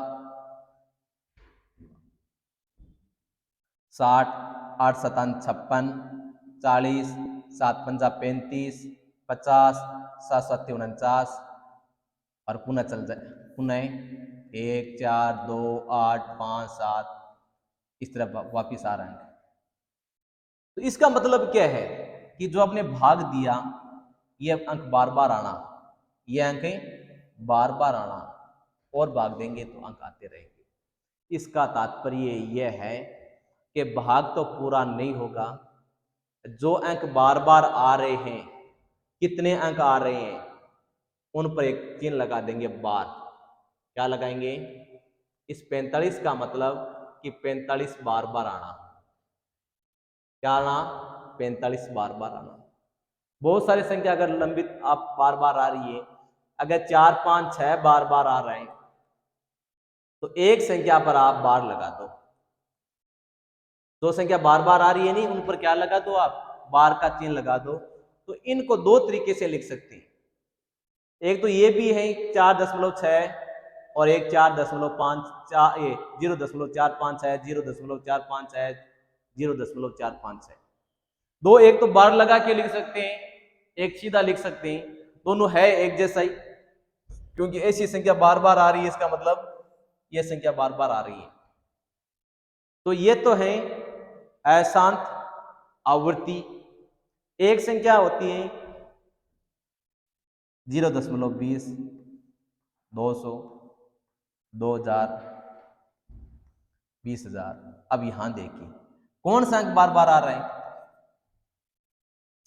60 8 7 56 40 7 पंजा 35 50 7 7 49 और पुनः चल जाए, पुनः 1 4 2 8 5 7 इस तरह वापिस आ रहा है। तो इसका मतलब क्या है कि जो आपने भाग दिया ये अंक बार बार आना, ये अंक बार बार आना, और भाग देंगे तो अंक आते रहेंगे। इसका तात्पर्य यह है कि भाग तो पूरा नहीं होगा, जो अंक बार बार आ रहे हैं, कितने अंक आ रहे हैं उन पर एक चिन्ह लगा देंगे बार। क्या लगाएंगे, इस 45 का मतलब कि 45 बार बार आना। क्या आना, 45 बार बार आना। बहुत सारी संख्या अगर लंबित आप बार बार आ रही है, अगर 4 5 6 बार बार आ रहे हैं तो एक संख्या पर आप बार लगा दो। दो संख्या बार बार आ रही है नहीं, उन पर क्या लगा दो, आप बार का चिन्ह लगा दो। तो इनको दो तरीके से लिख सकते हैं। एक तो ये भी है 4.6 और एक 4.5 0.456 है, 0.456 है, 0.456 है। दो एक तो बार लगा के लिख सकते हैं, एक सीधा लिख सकते हैं, दोनों है एक जैसा ही, क्योंकि ऐसी संख्या बार बार आ रही है, इसका मतलब यह संख्या बार बार आ रही है। तो ये तो है अशांत आवृत्ति। एक संख्या होती है 0.20 200 2000 20,000। अब यहां देखिए कौन सा अंक बार बार आ रहा है,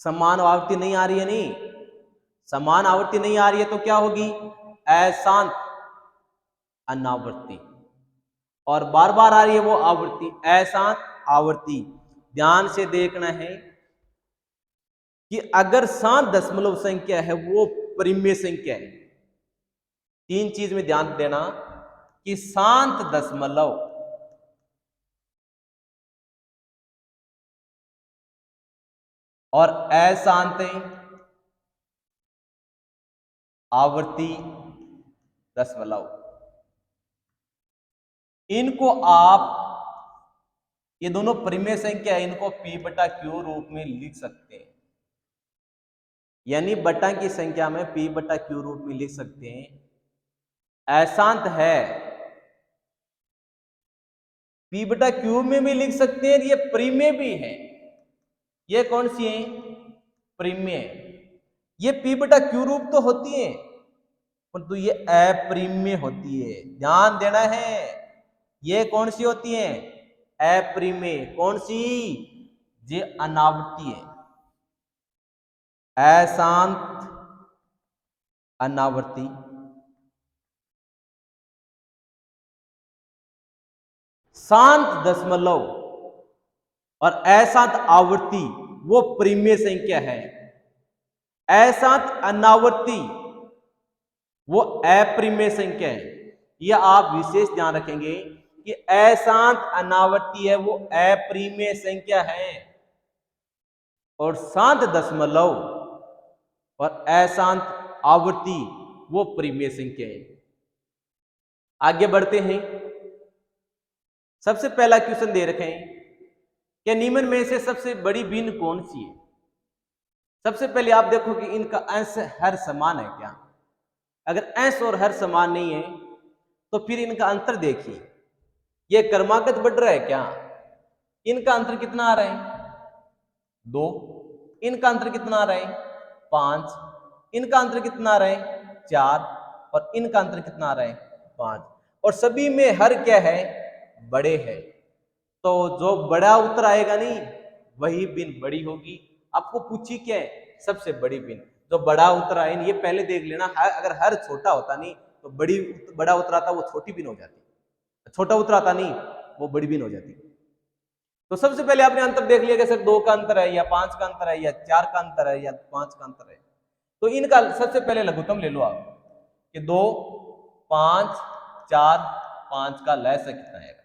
समान आवृत्ति नहीं आ रही है, नहीं समान आवृत्ति नहीं आ रही है तो क्या होगी, अशांत अनावृत्ति। और बार बार आ रही है वो आवृत्ति, अशांत आवृत्ति। ध्यान से देखना है कि अगर शांत दशमलव संख्या है वो परिमेय संख्या है। तीन चीज में ध्यान देना कि शांत दशमलव और अशांत आवर्ती दशमलव, इनको आप, ये दोनों परिमेय संख्या है, इनको P/Q रूप में लिख सकते हैं। यानी बटा की संख्या में P/Q रूप में लिख सकते हैं। अशांत है P/Q में भी लिख सकते हैं, ये परिमेय भी है ये कौन सी है? प्रीम्य। ये पी बटा क्यू रूप तो होती है, परंतु ये अप्रीम्य होती है, ध्यान देना है। ये कौन सी होती है? अप्रीम्य। कौन सी? ये अनावर्ती है, अशांत अनावर्ती। शांत दशमलव और अशांत आवर्ती वो प्रीम्य संख्या है, अशांत अनावर्ती वो अप्रीम्य संख्या है। यह आप विशेष ध्यान रखेंगे कि अशांत अनावर्ती है वो अप्रीम्य संख्या है, और शांत दशमलव और अशांत आवर्ती वो प्रीम्य संख्या है। आगे बढ़ते हैं। सबसे पहला क्वेश्चन दे रखे हैं कि निम्न में से सबसे बड़ी भिन्न कौन सी है? सबसे पहले आप देखो कि इनका अंश हर समान है क्या? अगर अंश और हर समान नहीं है तो फिर इनका अंतर देखिए, ये क्रमागत बढ़ रहा है क्या? इनका अंतर कितना आ रहा है? 2। इनका अंतर कितना आ रहा है? 5। इनका अंतर कितना आ रहा है? 4। और इनका अंतर कितना आ रहा है? 5। और सभी में हर क्या है? बड़े है। तो जो बड़ा उत्तर आएगा नहीं वही भिन्न बड़ी होगी। आपको पूछी क्या है? सबसे बड़ी भिन्न। जो बड़ा उत्तर आए ये पहले देख लेना, अगर हर छोटा होता नहीं तो बड़ा उत्तर आता वो छोटी भिन्न हो जाती, छोटा उत्तर आता नहीं वो बड़ी भिन्न हो जाती। तो सबसे पहले आपने अंतर देख लिया कि सर 2 का अंतर है या 5 का अंतर है या 4 का अंतर है या 5 का अंतर है। तो इनका सबसे पहले लघुत्तम ले लो आप कि 2, 5, 4, 5 का लैस कितना आएगा?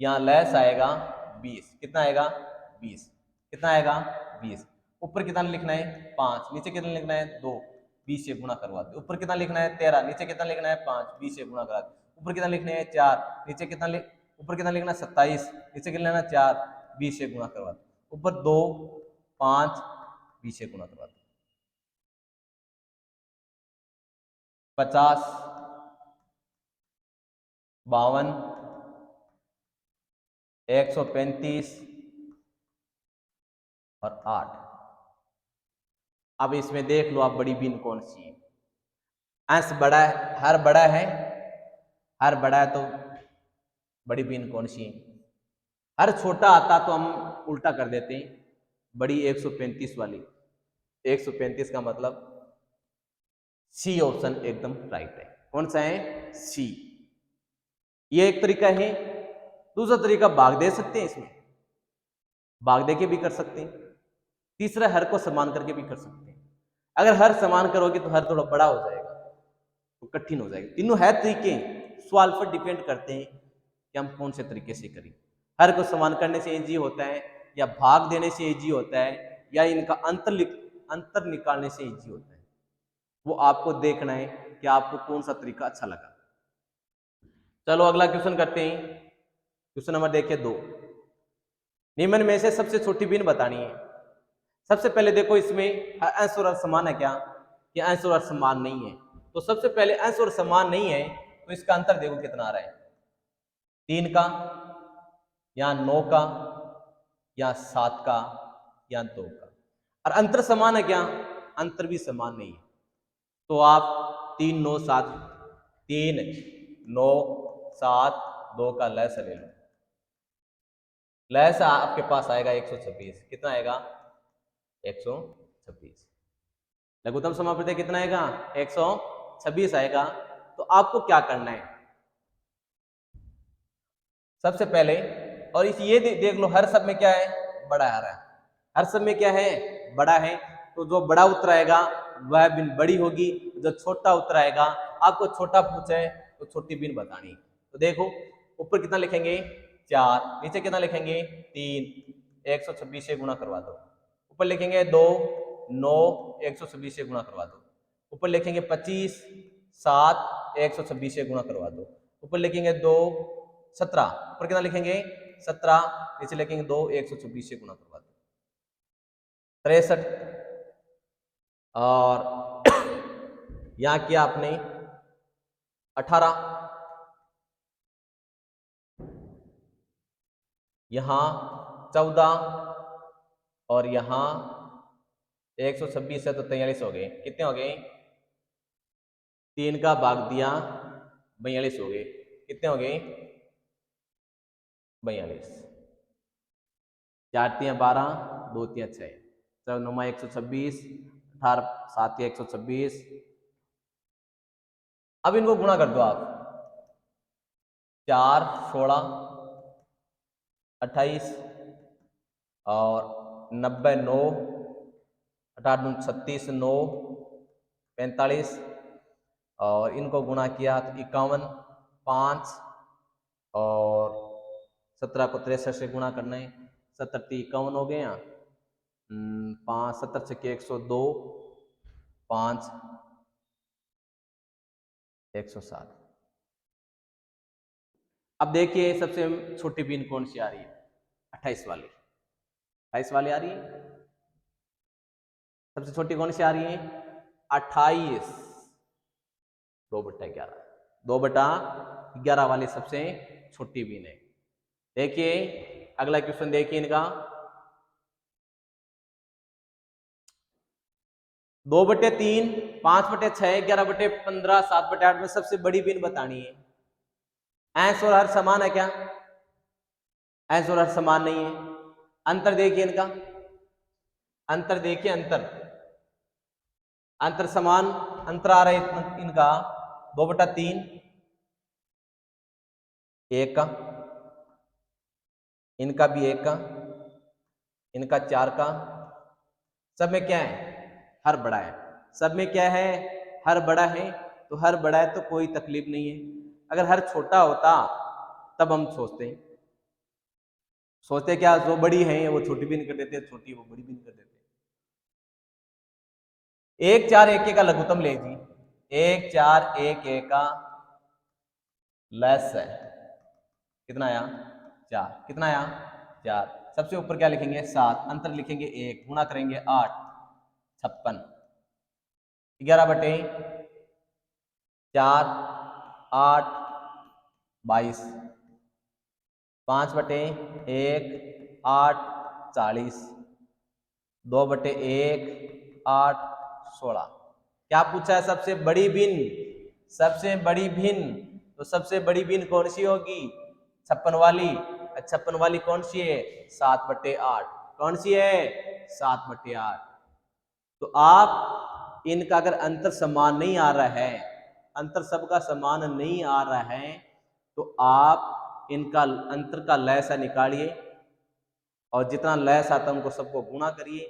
यहां लैस आएगा 20। कितना आएगा? 20। कितना आएगा? 20। ऊपर कितना लिखना है? 5। नीचे कितना लिखना है? 2। 20 से गुणा करवा दो। ऊपर कितना लिखना है? 13। नीचे कितना लिखना है? 5। 20 से गुणा करा दो। ऊपर कितना लिखना है? 4। नीचे कितना ऊपर कितना लिखना है? 27। नीचे कितना लिखना? 4। 20 से गुणा करवा दो। ऊपर 2, 5, 20 से गुणा करवा दो। 50, 52, 135 और 8। अब इसमें देख लो आप बड़ी भिन्न कौन सी है? अंश बड़ा है, हर बड़ा है, हर बड़ा है तो बड़ी भिन्न कौन सी है? हर छोटा आता तो हम उल्टा कर देते हैं, बड़ी 135 वाली। 135 का मतलब सी ऑप्शन एकदम राइट है। कौन सा है? सी। ये एक तरीका है। दूसरा तरीका भाग दे सकते हैं, इसमें भाग दे के भी कर सकते हैं। तीसरा हर को समान करके भी कर सकते हैं। अगर हर समान करोगे तो हर थोड़ा बड़ा हो जाएगा तो कठिन हो जाएगा। तीनों है तरीके, सवाल पर डिपेंड करते हैं कि हम कौन से तरीके से करें। हर को समान करने से इजी होता है या भाग देने से इजी होता है या इनका अंतर निकालने से इजी होता है, वो आपको देखना है कि आपको कौन सा तरीका अच्छा लगा। चलो अगला क्वेश्चन करते हैं। क्वेश्चन नंबर देखिए 2। निम्न में से सबसे छोटी भिन्न बतानी है। सबसे पहले देखो इसमें अंश और अर्थ समान है क्या? ये अंश और अर्थ समान नहीं है। तो सबसे पहले अंश और समान नहीं है तो इसका अंतर देखो कितना आ रहा है? 3 का या 9 का या 7 का या 2 का। और अंतर समान है क्या? अंतर भी समान नहीं है। तो आप 3, 9, 7, 3, 9, 7, 2 का लैस ले लो। लैस आपके पास आएगा 126। कितना आएगा? 126। लघुत्तम समापति कितना आएगा? 126 आएगा। तो आपको क्या करना है? सबसे पहले और इस ये देख लो, हर सब में क्या है? बड़ा आ रहा है। हर सब में क्या है? बड़ा है। तो जो बड़ा उत्तर आएगा वह भिन्न बड़ी होगी। जो छोटा उत्तर आएगा, आपको छोटा पूछा है तो छोटी भिन्न बतानी। तो देखो ऊपर कितना लिखेंगे? 4। नीचे कितना लिखेंगे? 3। 126 से गुणा करवा दो। ऊपर लिखेंगे 2, 9, 126 से गुणा करवा दो। ऊपर लिखेंगे 25, 7, 126 से गुणा करवा दो। ऊपर लिखेंगे 2, 17। ऊपर कितना लिखेंगे? 17। नीचे लिखेंगे 2, 126 से गुणा करवा दो। 63। और यहां किया आपने 18, यहां 14, और यहाँ 126 है तो 43 हो गए। कितने हो गए? 3 का भाग दिया 42 हो गए। कितने हो गए? 42। 4 3 12, 2 3 6, 7 9 126, 18 7 126। अब इनको गुणा कर दो आप। 4 16 28 और 90 9 18 36 9 45 और इनको गुणा किया तो 51 5 और 17 को 63 से गुणा करना है। 70 51 हो गए। 5 70 से 102 5 107। अब देखिए सबसे छोटी पिन कौन सी आ रही है? 28 वाली। 28 वाली आ रही है। सबसे छोटी कौन सी आ रही है? 28। 2/11। 2/11 वाली सबसे छोटी पिन है। देखिए अगला क्वेश्चन देखिए इनका। 2/3 5/6 11/15 7/8 में सबसे बड़ी पिन बतानी है। अंश और हर समान है क्या? अंश और हर समान नहीं है। अंतर देखिए इनका। अंतर देखिए अंतर। अंतर समान अंतर आ रहा है इनका 2/3 1 का, इनका भी 1 का, इनका 4 का। सब में क्या है? हर बड़ा है। सब में क्या है? हर बड़ा है। तो हर बड़ा है तो कोई तकलीफ नहीं है। अगर हर छोटा होता तब हम सोचते क्या जो बड़ी है वो छोटी भी नहीं कर देते, छोटी वो बड़ी भी नहीं कर देते। 1 4 1 का लघुत्तम ले जी। 1 4 1 का लेस है कितना आया? 4। कितना आया? 4। सबसे ऊपर क्या लिखेंगे? 7। अंतर लिखेंगे 1। गुणा करेंगे 8 56। 11/4 8 22। 5/1 8 40। 2/1 8 16। क्या पूछा है? सबसे बड़ी भिन्न। सबसे बड़ी भिन्न तो सबसे बड़ी भिन्न कौन सी होगी? 56 वाली। 56 वाली कौन सी है? 7/8। कौन सी है? 7/8। तो आप इनका अगर अंतर समान नहीं आ रहा है, अंतर सबका समान नहीं आ रहा है, तो आप इनका अंतर का लयसा निकालिए और जितना लयस आता है उनको सबको गुणा करिए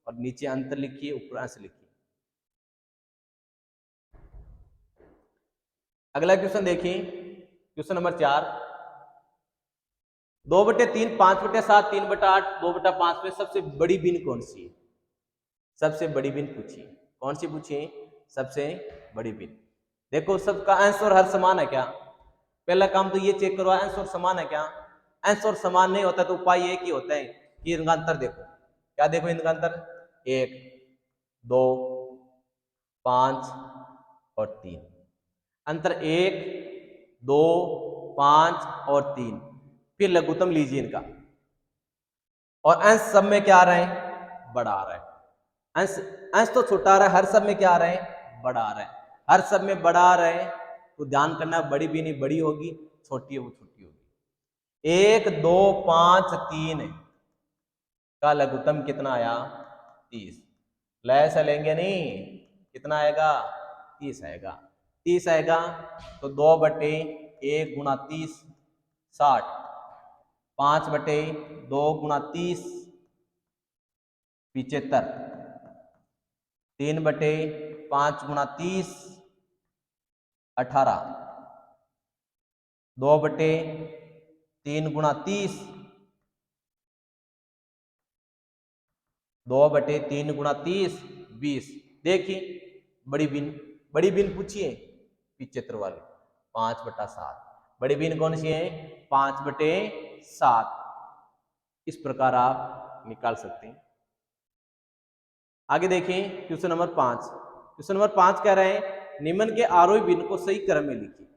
और नीचे अंतर लिखिए, ऊपर अंश लिखिए। अगला क्वेश्चन देखिए, क्वेश्चन नंबर 4। 2/3 5/7 3/8 2/5 में सबसे बड़ी भिन्न कौन सी है? सबसे बड़ी भिन्न पूछिए। कौन सी पूछिए? सबसे बड़ी भिन्न। देखो सबका अंश और हर समान है क्या? पहला काम तो ये चेक करो अंश और समान है क्या? अंश और समान नहीं होता तो उपाय एक ही होता है कि इनका अंतर देखो। क्या देखो इनका अंतर? 1 2 5 और 3। अंतर 1 2 5 और 3। फिर लघुत्तम लीजिए इनका और अंश सब में क्या आ रहा है? बड़ा आ रहा है। अंश अंश तो छोटा आ रहा है, हर सब में क्या आ रहा है? बड़ा आ रहा है। हर सब में बड़ा आ रहा है तो ध्यान करना, बड़ी भी नहीं बड़ी होगी, छोटी है वो छोटी होगी। 1 2 5 3 का लघुत्तम कितना आया? 30। लय से लेंगे नहीं, कितना आएगा? 30 आएगा। 30 आएगा तो 2/1 गुणा 30 60। 5/2 गुणा 30 75। 3/5 गुणा 30 18। 2/3 गुणा 30 2/3 गुणा 30 20। देखिए बड़ी बिन पूछिए 75 वाली 5/7। बड़ी बिन कौन सी है? 5/7। इस प्रकार आप निकाल सकते हैं। आगे देखिए क्वेश्चन नंबर 5। क्वेश्चन नंबर 5 कह रहे हैं निम्न के आरोही भिन्न को सही क्रम में लिखिए।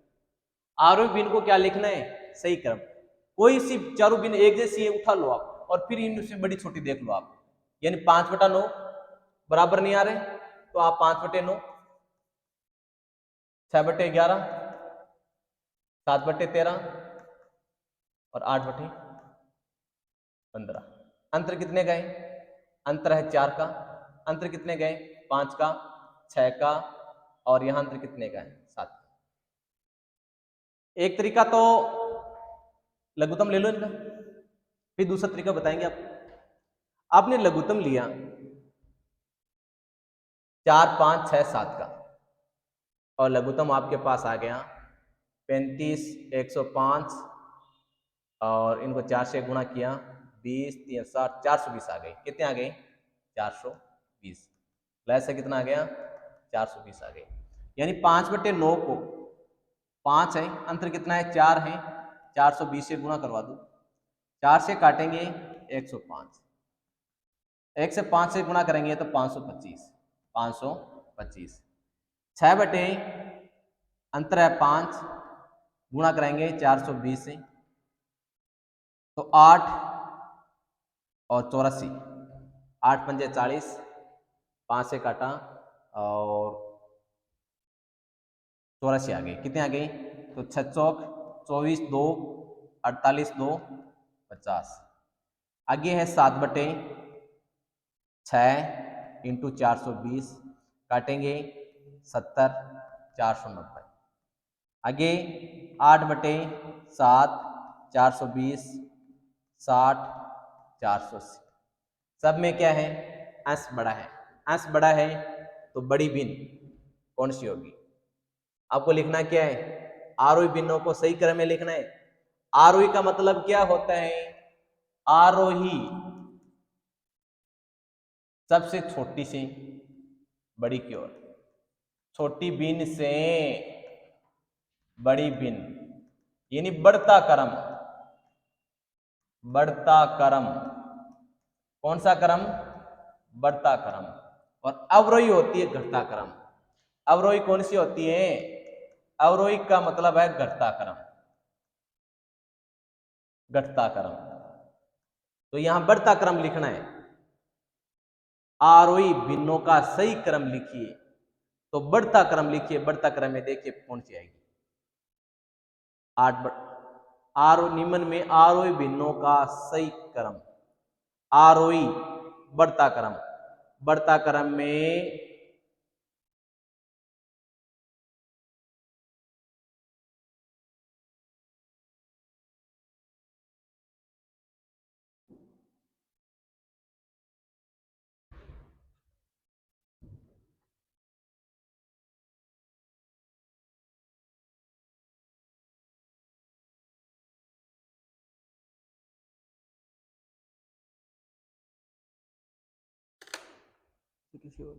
आरोही भिन्न को क्या लिखना है? सही क्रम। कोई सी चारों भिन्न एक जैसी है उठा लो आप और फिर इनसे बड़ी छोटी देख लो आप। यानी 5/9 बराबर नहीं आ रहे, तो आप 5/9, 6/11, 7/13 और 8/15। अंतर कितने गए? अंतर है 4 का। अंतर कितने गए? 5 का, 6 का, और यहां अंतर कितने का है? 7 का। एक तरीका तो लघुत्तम ले लो इनका, फिर दूसरा तरीका बताएंगे आपको। आपने लघुत्तम लिया 4, 5, 6, 7 का, और लघुत्तम आपके पास आ गया 35, 105, और इनको 4 से गुणा किया 20, 3, 60, 420 आ गए। कितने आ गए? 420। प्लस है कितना आ गया? 420 आ गए। यानी 5/9 को 5 है, अंतर कितना है? 4 है, 420 से गुणा करवा दो। 4 से काटेंगे 105, 1 से 5 से गुणा करेंगे तो 525, 525। 6 बटे अंतर है 5, गुणा करेंगे 420 से, तो 8 और 84, 8 पंजे 40, 5 से काटा और 84 आ गए। कितने आ गए? तो 6 चौक 24, 2 48, 2 50। आगे है 7/6 इंटू 420, काटेंगे 70, 490। आगे 8/7, 420, 60, 480। सब में क्या है? अंश बड़ा है। अंश बड़ा है तो बड़ी भिन्न कौन सी होगी? आपको लिखना क्या है? आरोही भिन्नों को सही क्रम में लिखना है। आरोही का मतलब क्या होता है? आरोही सबसे छोटी से बड़ी की ओर, छोटी भिन्न से बड़ी भिन्न, यानी बढ़ता क्रम। बढ़ता क्रम कौन सा क्रम? बढ़ता क्रम। और अवरोही होती है घटता क्रम। अवरोही कौन सी होती है? अवरोही का मतलब है घटता क्रम, घटता क्रम। तो यहां बढ़ता क्रम लिखना है। आरोही भिन्नों का सही क्रम लिखिए, तो बढ़ता क्रम लिखिए। बढ़ता क्रम में देखिए कौन सी आएगी? 8। निम्न में आरोही भिन्नों का सही क्रम, आरोही बढ़ता क्रम, बढ़ता क्रम में किसी और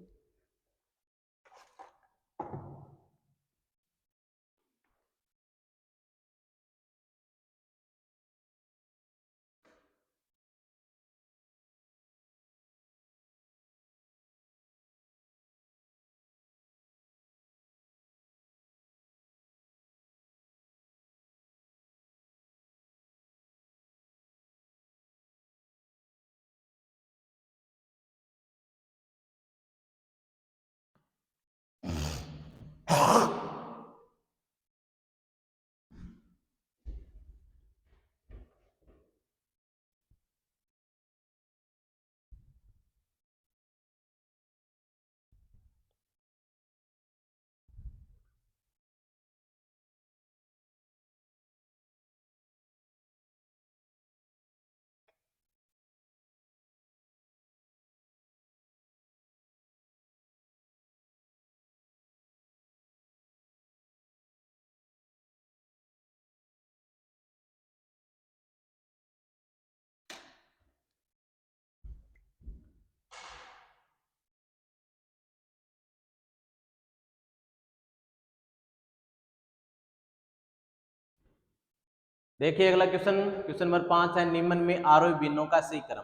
देखिए अगला क्वेश्चन, क्वेश्चन नंबर 5 है। निम्न में आरोही भिन्नों का सही क्रम।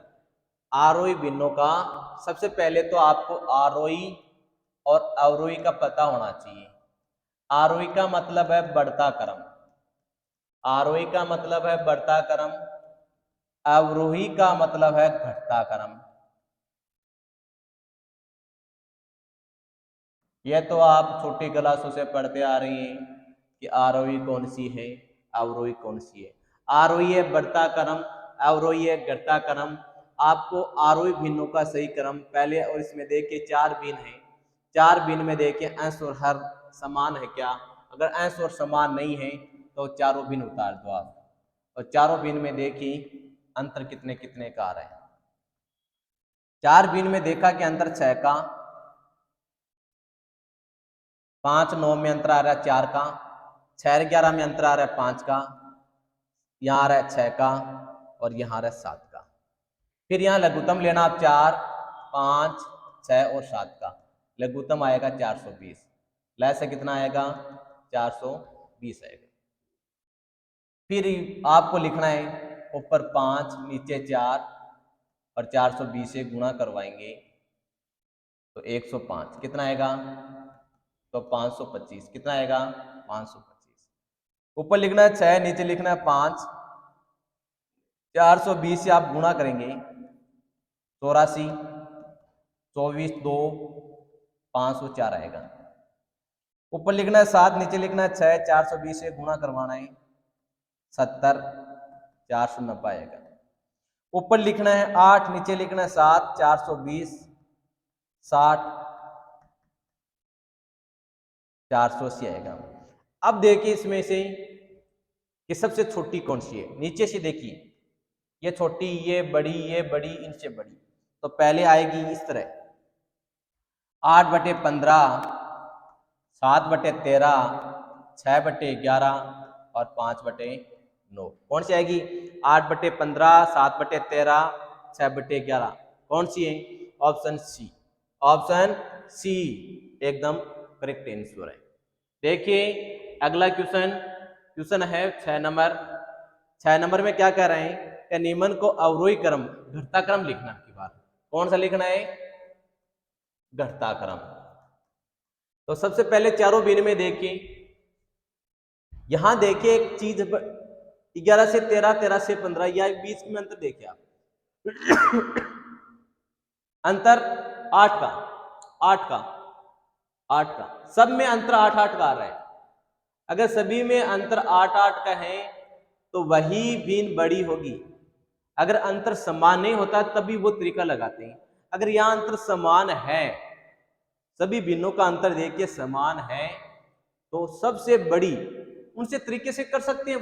आरोही भिन्नों का, सबसे पहले तो आपको आरोही और अवरोही का पता होना चाहिए। आरोही का मतलब है बढ़ता क्रम, आरोही का मतलब है बढ़ता क्रम, अवरोही का मतलब है घटता क्रम। यह तो आप छोटी क्लासों से पढ़ते आ रही हैं कि आरोही कौन सी है, अवरोही कौन सी है। आरोही है बढ़ता क्रम, अवरोही है घटता क्रम। आपको आरोही भिन्नों का सही क्रम पहले, और इसमें देखिए 4 भिन्न है, 4 भिन्न में देखिए अंश और हर समान है क्या। अगर अंश और समान नहीं है तो चारों भिन्न उतार दो आप, और चारों भिन्न में देखिए अंतर कितने कितने का आ रहा है। 4 भिन्न में देखा कि अंतर 6 का, 5 9 में अंतर आ रहा है 4 का, 6 11 में अंतर आ रहा है 5 का, यहाँ आ रहा है 6 का, और यहाँ आ रहा है 7 का। फिर यहाँ लघुत्तम लेना आप 4 5 6 और 7 का, लघुत्तम आएगा 420, लय से कितना आएगा 420 आएगा। फिर आपको लिखना है ऊपर 5 नीचे 4 और 420 से गुणा करवाएंगे तो 105 कितना आएगा, तो 525 कितना आएगा 525। ऊपर लिखना है 6 नीचे लिखना है 5, 420 से आप गुणा करेंगे 84, 24 2 504 आएगा। ऊपर लिखना है 7 नीचे लिखना है 6, 420 से गुणा करवाना है 70, 490 आएगा। ऊपर लिखना है 8 नीचे लिखना है 7, 420 60, 480 आएगा। अब देखिए इसमें से कि सबसे छोटी कौन सी है, नीचे से देखिए ये छोटी ये बड़ी ये बड़ी इनसे बड़ी, तो पहले आएगी इस तरह 8/15, 7/13, 6/11 और 5/9। कौन सी आएगी 8/15, 7/13, 6/11, कौन सी है ऑप्शन सी, ऑप्शन सी एकदम करेक्ट आंसर है। देखिए अगला क्वेश्चन, क्वेश्चन है 6 नंबर। 6 नंबर में क्या कह रहे हैं कि निम्न को अवरोही क्रम घटता क्रम लिखना की बात, कौन सा लिखना है घटता क्रम। तो सबसे पहले चारों भिन्न में देखिए, यहां देखिए एक चीज 11 से 13, 13 से 15, या बीच में अंतर देखिए आप अंतर 8 का, 8 का, 8 का, सब में अंतर 8 8 का आ रहा है। अगर सभी में अंतर 8 8 का है तो वही भिन्न बड़ी होगी। अगर अंतर समान नहीं होता तभी वो तरीका लगाते हैं। अगर यहाँ अंतर समान है, सभी भिन्नों का अंतर देखिए समान है, तो सबसे बड़ी उनसे तरीके से कर सकते हैं।